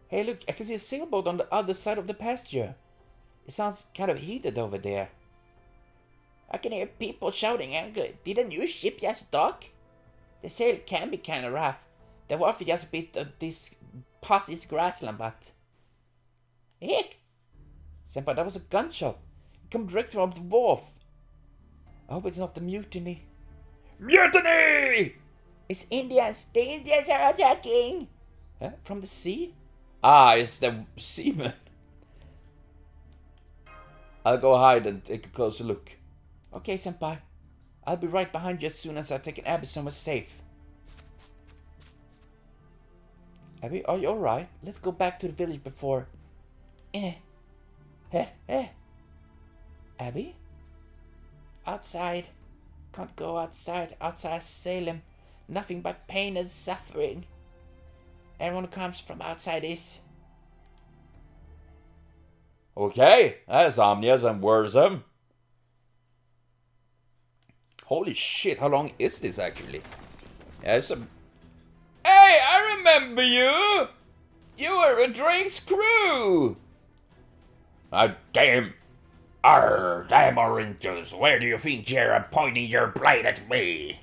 Hey, look, I can see a sailboat on the other side of the pasture. It sounds kind of heated over there. I can hear people shouting angrily. Did a new ship just dock? The sail can be kind of rough. The wharf is just a bit of this past this grassland, but... Heck! Senpai, that was a gunshot. It came direct from the wharf. I hope it's not the mutiny. Mutiny! It's Indians! The Indians are attacking! Huh? From the sea? Ah, it's the seamen. I'll go hide and take a closer look. Okay, Senpai. I'll be right behind you as soon as I've taken Abby somewhere safe. Abby, are you alright? Let's go back to the village before... Abby? Outside. Can't go outside. Outside Salem. Nothing but pain and suffering. Everyone who comes from outside is... Okay, that's ominous and worrisome. Holy shit, how long is this actually? Yeah, it's a... Hey, I remember you! You were a Drake's crew! Damn! Damn oranges, where do you think you're pointing your blade at me?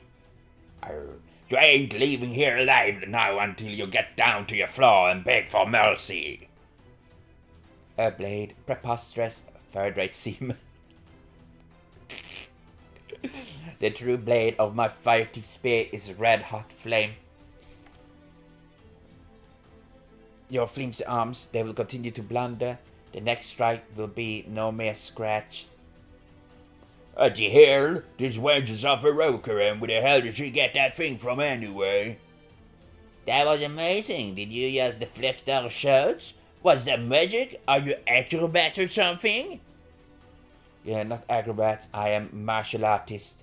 You ain't leaving here alive now until you get down to your floor and beg for mercy. A blade, preposterous, third-rate seaman. The true blade of my fire-tipped spear is red-hot flame. Your flimsy arms, they will continue to blunder. The next strike will be no mere scratch. The hell? This wench off a roker, and where the hell did she get that thing from anyway? That was amazing. Did you just deflect our shots? Was that magic? Are you acrobats or something? Yeah, not acrobats. I am martial artist.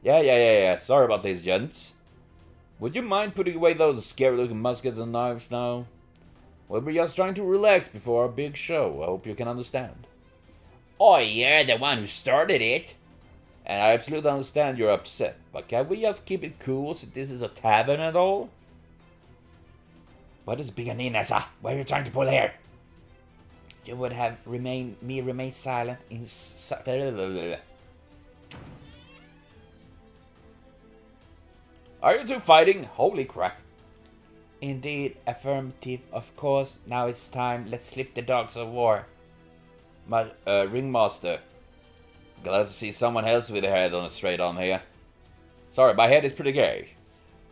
Yeah. Sorry about this, gents. Would you mind putting away those scary-looking muskets and knives now? We're just trying to relax before our big show. I hope you can understand. Oh, you're the one who started it. And I absolutely understand you're upset, but can we just keep it cool since this is a tavern and all? What is Biganina? What are you trying to pull here? You would have remain silent in Are you two fighting? Holy crap. Indeed, affirmative, of course. Now it's time. Let's slip the dogs of war. Ringmaster. Glad to see someone else with their head on a straight on here. Sorry, my head is pretty gay.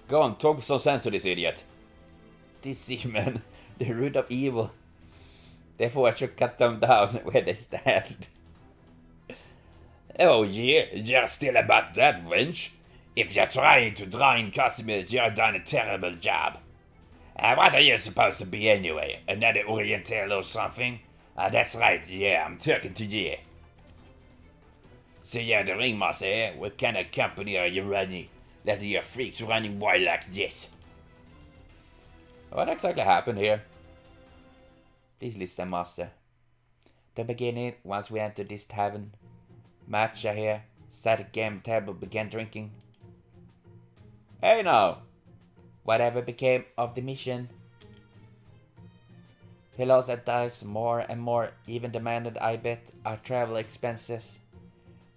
Go on, talk some sense to this idiot. These seamen, the root of evil. Therefore I should cut them down where they stand. Oh yeah, you're still about that, wench? If you're trying to draw in customers, you've done a terrible job. What are you supposed to be anyway? Another Oriental or something? That's right, yeah, I'm talking to you. So you're the ringmaster, eh? What kind of company are you running? That your freaks running wild like this? What exactly happened here? Please listen, master. The beginning, once we entered this tavern, Matcha here, sat at game table, began drinking. Hey now! Whatever became of the mission? He lost at dice more and more, even demanded I bet our travel expenses.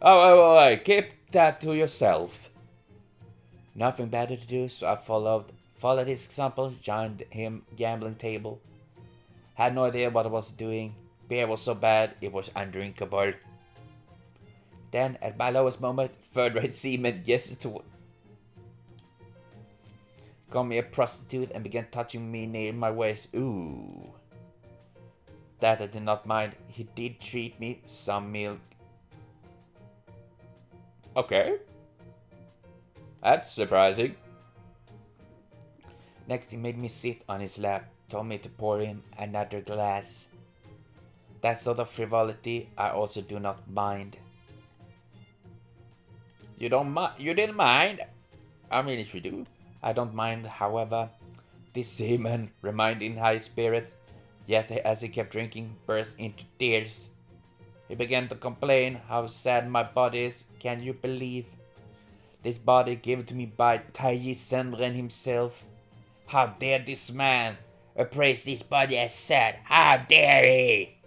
Oh, keep that to yourself. Nothing better to do, so I followed his example, joined him gambling table. Had no idea what I was doing. Beer was so bad, it was undrinkable. Then, at my lowest moment, third-rate seaman gestured to called me a prostitute and began touching me near my waist. Ooh. That I did not mind. He did treat me some milk. Okay. That's surprising. Next he made me sit on his lap, told me to pour him another glass. That sort of frivolity I also do not mind. You didn't mind? I mean, if you do. I don't mind, however. This seaman remained in high spirits, yet as he kept drinking, burst into tears. He began to complain how sad my body is. Can you believe? This body given to me by Taiji Senren himself. How dare this man appraise this body as sad? How dare he?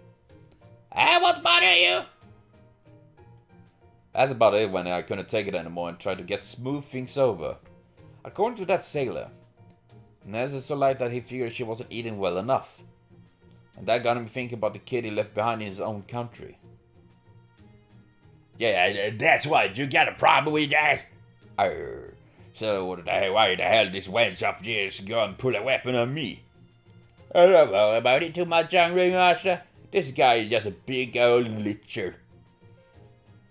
What bother you? That's about it when I couldn't take it anymore and tried to get smooth things over. According to that sailor, Nez is so light that he figured she wasn't eating well enough. And that got him thinking about the kid he left behind in his own country. Yeah, that's what, you got a problem with that? So why the hell this wench up years ago and pull a weapon on me? I don't know about it too much, young ringmaster. This guy is just a big old licher.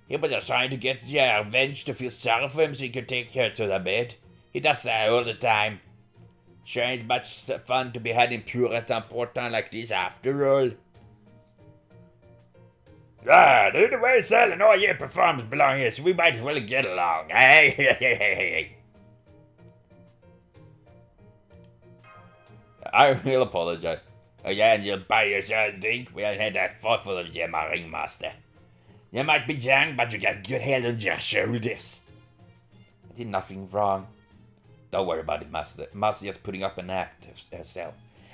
He was just trying to get your wench to feel sorry for him so he could take her to the bed. He does that all the time. Sure ain't much fun to be had in Puritan Portland like this after all. The way Salem all your performers belong here, so we might as well get along. Hey. I will apologize. Oh yeah, and you'll buy yourself a drink? We ain't had that thoughtful of you, my ringmaster. You might be young, but you got good head on your shoulders. I did nothing wrong. Don't worry about it, Master. Master just putting up an act herself.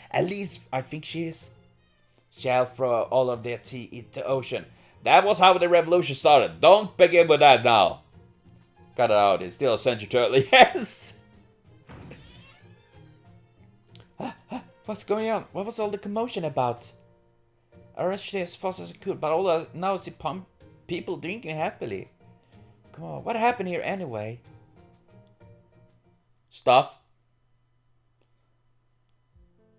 At least I think she is. Shall throw all of their tea into the ocean. That was how the revolution started. Don't begin with that now. Cut it out. It's still a century too early. Yes! What's going on? What was all the commotion about? I rushed as fast as I could, but all I now see people drinking happily. Come on, what happened here anyway? Stuff.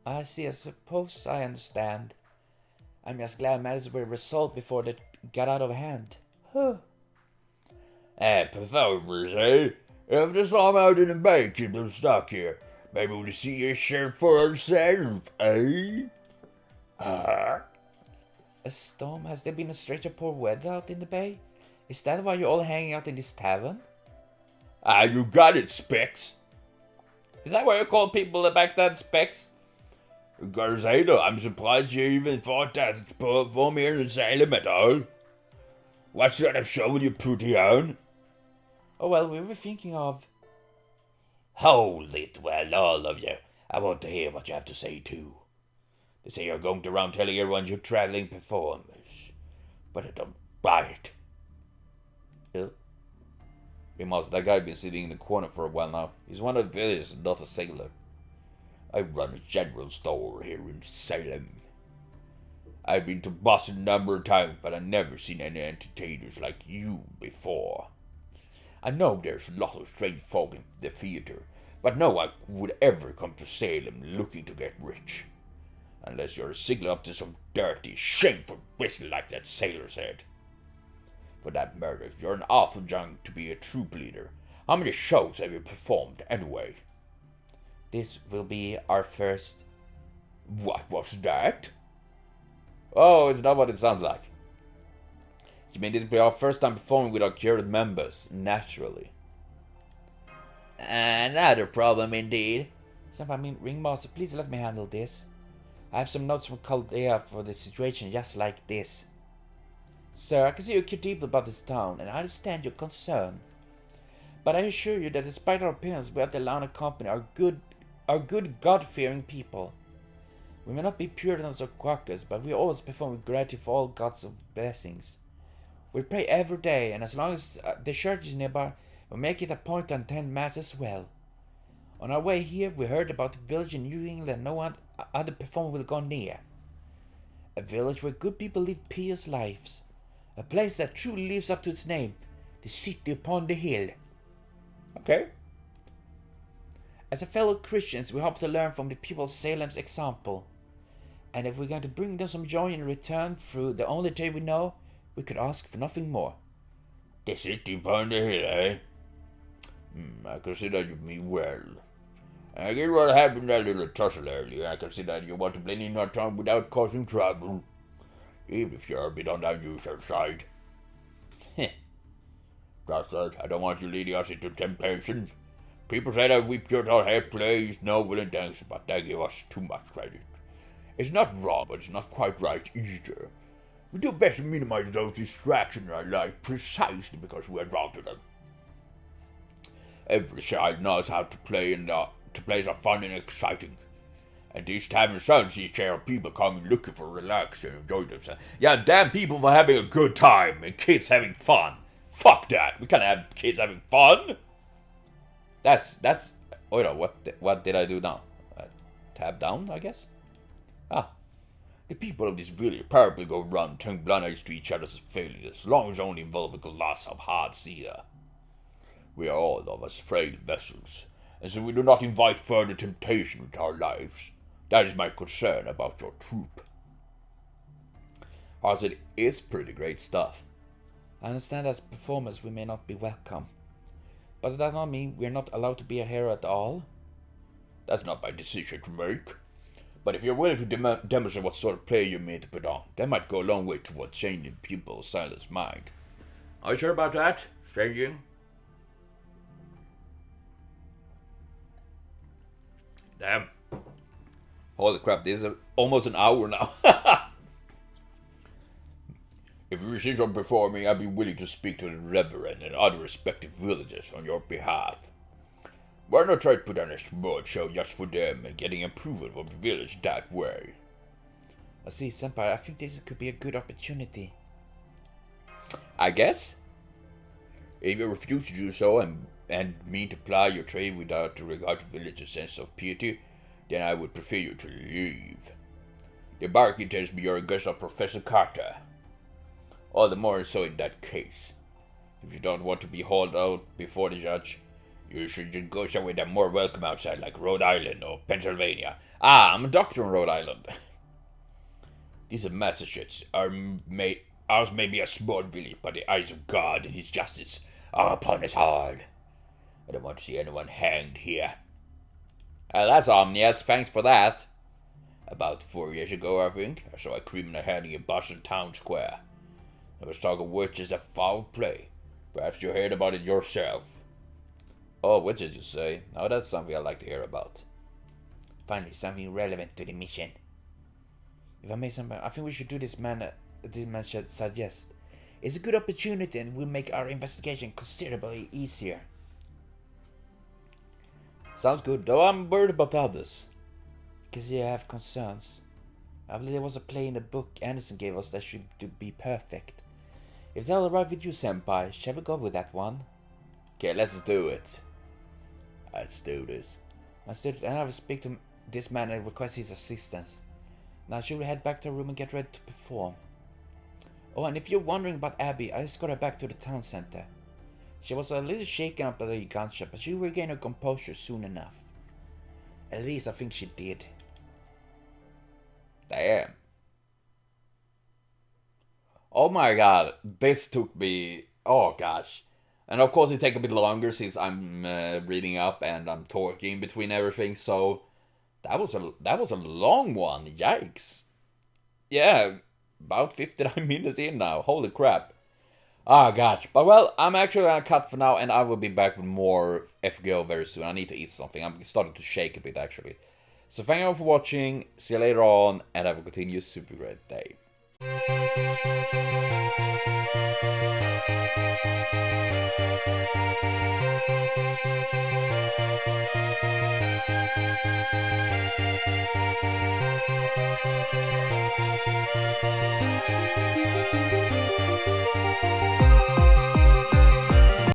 I see, I suppose I understand. I'm just glad matters were resolved before they got out of hand. Performers, eh? If this I'm out in the bay, keep them stuck here. Maybe we'll see your shirt for ourselves, eh? A storm? Has there been a stretch of poor weather out in the bay? Is that why you're all hanging out in this tavern? You got it, Specs. Is that what you call people back then, Specs? I gotta say though, I'm surprised you even thought that to perform here in Salem at all. What sort of show would you put on? Oh, well, we were thinking of... Hold it, well, all of you. I want to hear what you have to say too. They say you're going around telling everyone you're traveling performers, but I don't buy it. Yeah. Because that guy been sitting in the corner for a while now. He's one of the villagers, not a sailor. I run a general store here in Salem. I've been to Boston a number of times, but I've never seen any entertainers like you before. I know there's a lot of strange folk in the theater, but no one would ever come to Salem looking to get rich. Unless you're signaling up to some dirty, shameful business like that sailor said. For that murder, you're an awful young to be a troop leader. How many shows have you performed anyway? This will be our first... What was that? Oh, it's not what it sounds like. You mean this will be our first time performing with our current members, naturally. Another problem indeed. I mean, Ringmaster, please let me handle this. I have some notes from Chaldea for the situation just like this. Sir, I can see you care deeply about this town, and I understand your concern. But I assure you that despite our appearance, we at the Lanok Company are good God-fearing people. We may not be Puritans or Quakers, but we always perform with gratitude for all God's blessings. We pray every day, and as long as the church is nearby, we make it a point to attend Mass as well. On our way here, we heard about a village in New England no one other performer will go near. A village where good people live pious lives. A place that truly lives up to its name, the city upon the hill. Okay. As a fellow Christians, we hope to learn from the people of Salem's example. And if we're going to bring them some joy in return through the only day we know, we could ask for nothing more. The city upon the hill, eh? I consider you mean well. I get what happened in that little tussle earlier. I consider you want to blend in our town without causing trouble. Even if you're a bit on the unusual side. That's it. I don't want you leading us into temptations. People say that we Puritan have plays, novel and things, but they give us too much credit. It's not wrong, but it's not quite right either. We do best to minimize those distractions in our life precisely because we're drawn to them. Every side knows how to play, and to plays are fun and exciting. And these Tavern Tensions share people coming looking for relax and enjoy themselves. Yeah, damn people for having a good time and kids having fun. Fuck that. We can't have kids having fun. That's. Oh no, what did I do now? Tab down, I guess. The people of this village probably go around turning blind eyes to each other's failures, as long as only involving a loss of hearts either. We are all of us frail vessels, and so we do not invite further temptation into our lives. That is my concern about your troop. As it is pretty great stuff. I understand as performers we may not be welcome. But does that not mean we're not allowed to be a hero at all? That's not my decision to make. But if you're willing to demonstrate what sort of play you mean to put on, that might go a long way towards changing people's silent mind. Are you sure about that, stranger? Damn. Holy crap, this is almost an hour now. If you insist on performing, I'd be willing to speak to the Reverend and other respective villagers on your behalf. Why not try to put on a small show just for them and getting approval of the village that way? I see, Senpai, I think this could be a good opportunity. I guess? If you refuse to do so and mean to ply your trade without regard to villagers' sense of piety, then I would prefer you to leave. The barkeep tells me you're a guest of Professor Carter. All the more so in that case. If you don't want to be hauled out before the judge, you should just go somewhere that's more welcome outside, like Rhode Island or Pennsylvania. I'm a doctor in Rhode Island. These are Massachusetts. Ours may be a small village, but the eyes of God and His justice are upon us all. I don't want to see anyone hanged here. That's ominous. Thanks for that. About 4 years ago, I think, I saw a criminal hanging in Boston Town Square. There was talk of witches of foul play. Perhaps you heard about it yourself. Oh, what did you say? Oh, that's something I'd like to hear about. Finally, something relevant to the mission. If I may, I think we should do this man should suggest. It's a good opportunity and will make our investigation considerably easier. Sounds good, though I'm worried about the others. Because you have concerns. I believe there was a play in the book Anderson gave us that should be perfect. If that's alright with you, Senpai, shall we go with that one? Okay, let's do it. Let's do this. I will speak to this man and request his assistance. Now should we head back to our room and get ready to perform? Oh, and if you're wondering about Abby, I just got her back to the town center. She was a little shaken up by the gunshot, but she regained her composure soon enough. At least I think she did. Damn. Oh my god, this took me... Oh gosh. And of course it take a bit longer since I'm reading up and I'm talking between everything, so... That was a long one, yikes. Yeah, about 59 minutes in now, holy crap. Ah, gosh. But well, I'm actually gonna cut for now and I will be back with more FGO very soon. I need to eat something. I'm starting to shake a bit, actually. So thank you all for watching. See you later on and have a continuous super great day.